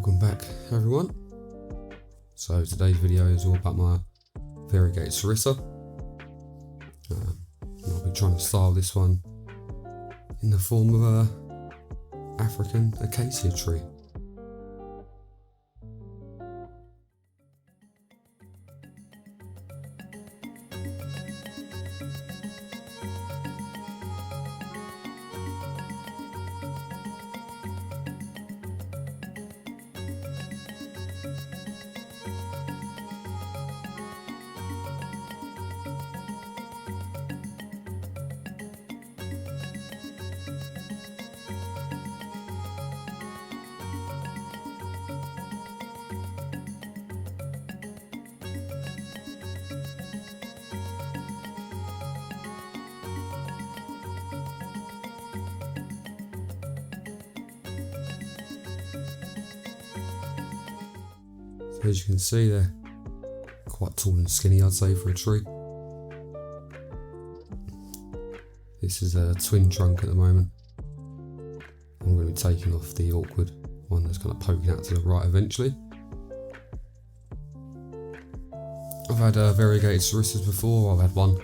Welcome back everyone. So today's video is all about my Variegated V.Serissa. I'll be trying to style this one in the form of a African Acacia tree. So as you can see, they're quite tall and skinny, I'd say, for a tree. This is a twin trunk at the moment. I'm going to be taking off the awkward one that's kind of poking out to the right eventually. I've had variegated V.Serissas before. I've had one.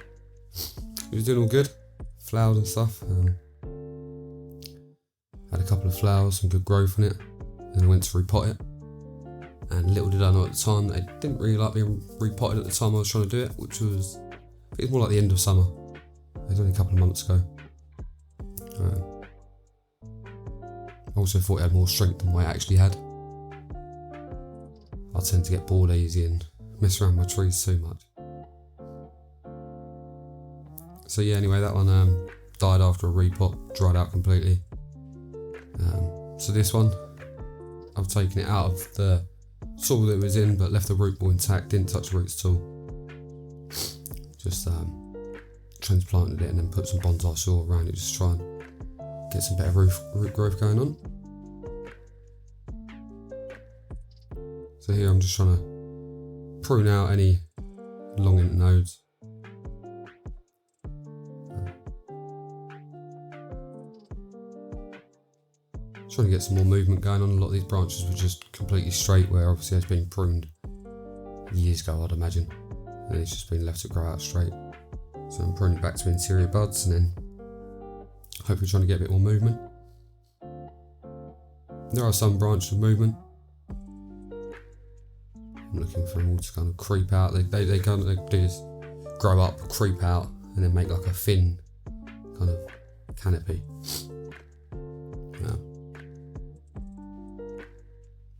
It was doing all good, flowers and stuff. Had a couple of flowers, some good growth in it. Then I went to repot it. And little did I know at the time that it didn't really like being repotted at the time I was trying to do it, which was, it was more like the end of summer. It was only a couple of months ago. I also thought it had more strength than what it actually had. I tend to get bored easy and mess around with my trees too much. So yeah, anyway, that one died after a repot, dried out completely. So this one, I've taken it out of the soil that it was in, but left the root ball intact, didn't touch the roots at all. Just transplanted it and then put some bonsai soil around it, just to try and get some better root growth going on. So here I'm just trying to prune out any long internodes. Trying to get some more movement going on. A lot of these branches were just completely straight, where obviously it's been pruned years ago, I'd imagine, and it's just been left to grow out straight. So I'm pruning back to interior buds and then hopefully trying to get a bit more movement. There are some branches with movement. I'm looking for them all to kind of creep out. They do this, grow up, creep out, and then make like a thin kind of canopy.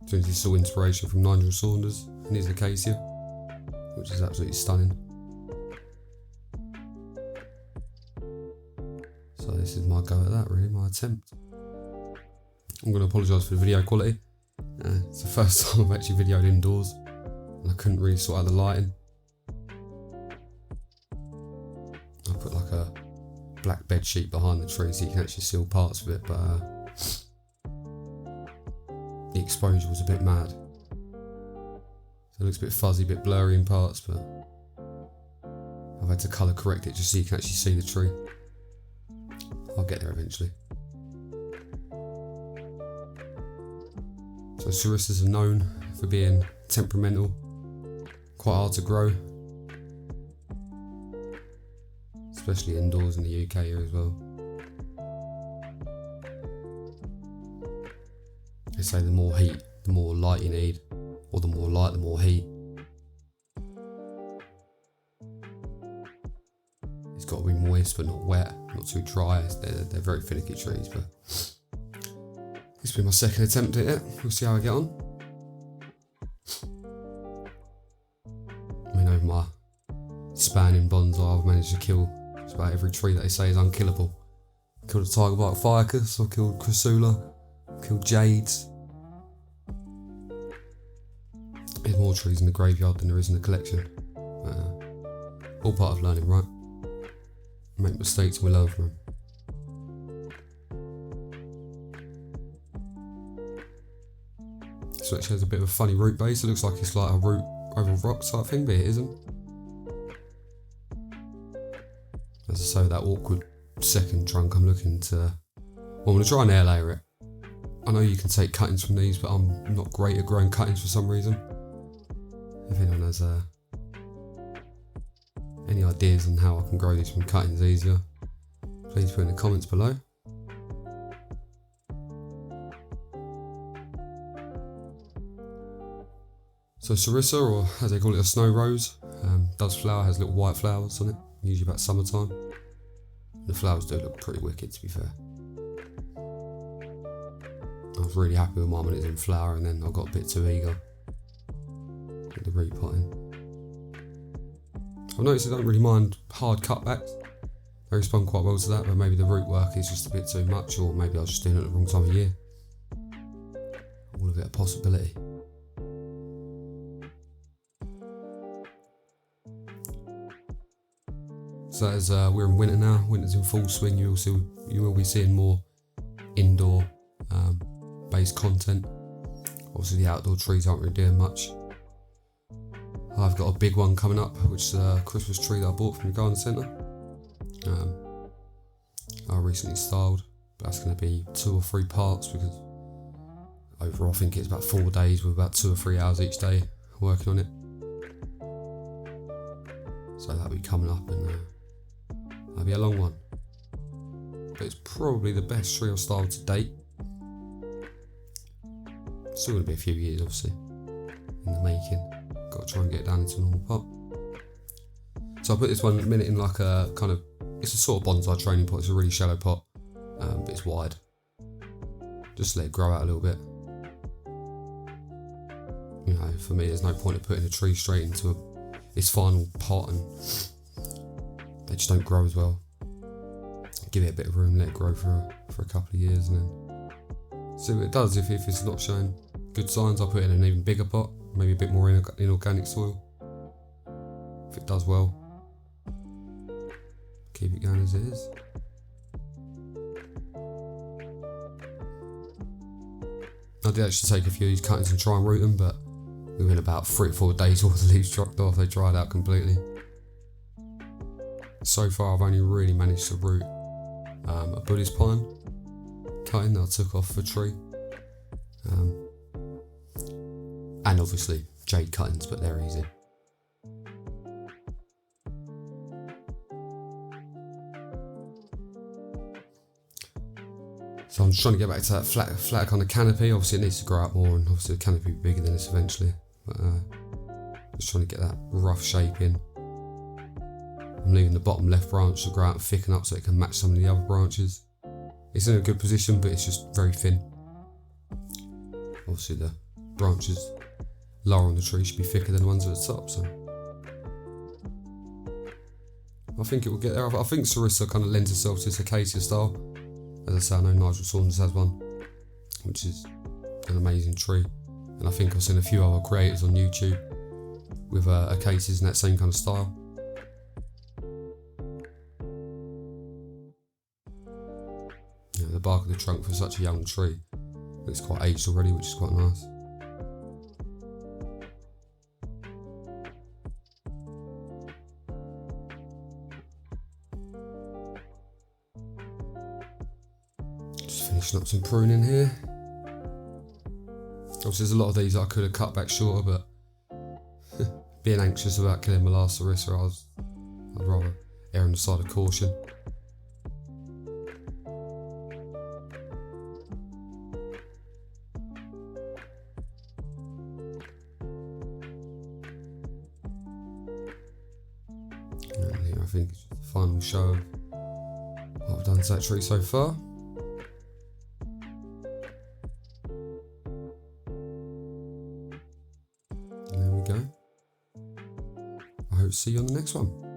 So this is all inspiration from Nigel Saunders and his Acacia, which is absolutely stunning. So this is my go at that, really, my attempt. I'm going to apologise for the video quality. It's the first time I've actually videoed indoors, and I couldn't really sort out the lighting. I put like a black bed sheet behind the tree so you can actually see all parts of it, but the exposure was a bit mad. So it looks a bit fuzzy, a bit blurry in parts, but I've had to colour correct it just so you can actually see the tree. I'll get there eventually. So V.Serissas are known for being temperamental, quite hard to grow, especially indoors in the UK here as well. They say the more heat, the more light you need, or the more light, the more heat. It's got to be moist but not wet, not too dry. They're very finicky trees, but this will be my second attempt at it. We'll see how I get on. I mean, over my span in bonsai, I've managed to kill just about every tree that they say is unkillable. Killed a tiger bark ficus, I've killed crassula, killed jades. There's more trees in the graveyard than there is in the collection. All part of learning, right? Make mistakes and we learn from them. So it actually has a bit of a funny root base. It looks like it's like a root over rock type thing, but it isn't. As I say, that awkward second trunk, I'm looking to, well, I'm going to try and air layer it. I know you can take cuttings from these, but I'm not great at growing cuttings for some reason. If anyone has any ideas on how I can grow these from cuttings easier, please put in the comments below. So Serissa, or as they call it, a snow rose, does flower, has little white flowers on it, usually about summertime. The flowers do look pretty wicked, to be fair. I was really happy with mine when it was in flower, and then I got a bit too eager with the repotting. I've noticed I don't really mind hard cutbacks. They respond quite well to that, but maybe the root work is just a bit too much, or maybe I was just doing it at the wrong time of year. All of it a possibility. So as we're in winter now, winter's in full swing, you will be seeing more indoor based content. Obviously the outdoor trees aren't really doing much. I've got a big one coming up, which is a Christmas tree that I bought from the garden centre. I recently styled, but that's going to be 2 or 3 parts, because overall I think it's about 4 days with about 2 or 3 hours each day working on it. So that'll be coming up, and that'll be a long one. But it's probably the best tree I've styled to date. Still going to be a few years, obviously, in the making. Got to try and get it down into a normal pot. So I put this one at the minute in like a kind of, it's a sort of bonsai training pot. It's a really shallow pot, but it's wide. Just let it grow out a little bit. You know, for me, there's no point in putting a tree straight into its final pot, and they just don't grow as well. Give it a bit of room, let it grow for a couple of years, and then see what it does. If it's not showing good signs, I'll put it in an even bigger pot, maybe a bit more inorganic soil. If it does well, keep it going as it is. I did actually take a few of these cuttings and try and root them, but within about 3 or 4 days all the leaves dropped off, they dried out completely. So far I've only really managed to root a Buddhist pine cutting that I took off a tree, and obviously jade cuttings, but they're easy. So I'm just trying to get back to that flat kind of canopy. Obviously it needs to grow out more, and obviously the canopy will be bigger than this eventually, but just trying to get that rough shape in. I'm leaving the bottom left branch to grow out and thicken up so it can match some of the other branches. It's in a good position, but it's just very thin. Obviously the branches lower on the tree should be thicker than the ones at the top, so I think it will get there. I think Serissa kind of lends itself to this Acacia style. As I say, I know Nigel Saunders has one, which is an amazing tree, and I think I've seen a few other creators on YouTube with Acacias in that same kind of style. Yeah, the bark of the trunk for such a young tree looks quite aged already, which is quite nice. Just finishing up some pruning here. Obviously there's a lot of these that I could have cut back shorter, but being anxious about killing my last Serissa, I'd rather err on the side of caution. And here I think it's just the final show of what I've done to that tree so far. And there we go. I hope to see you on the next one.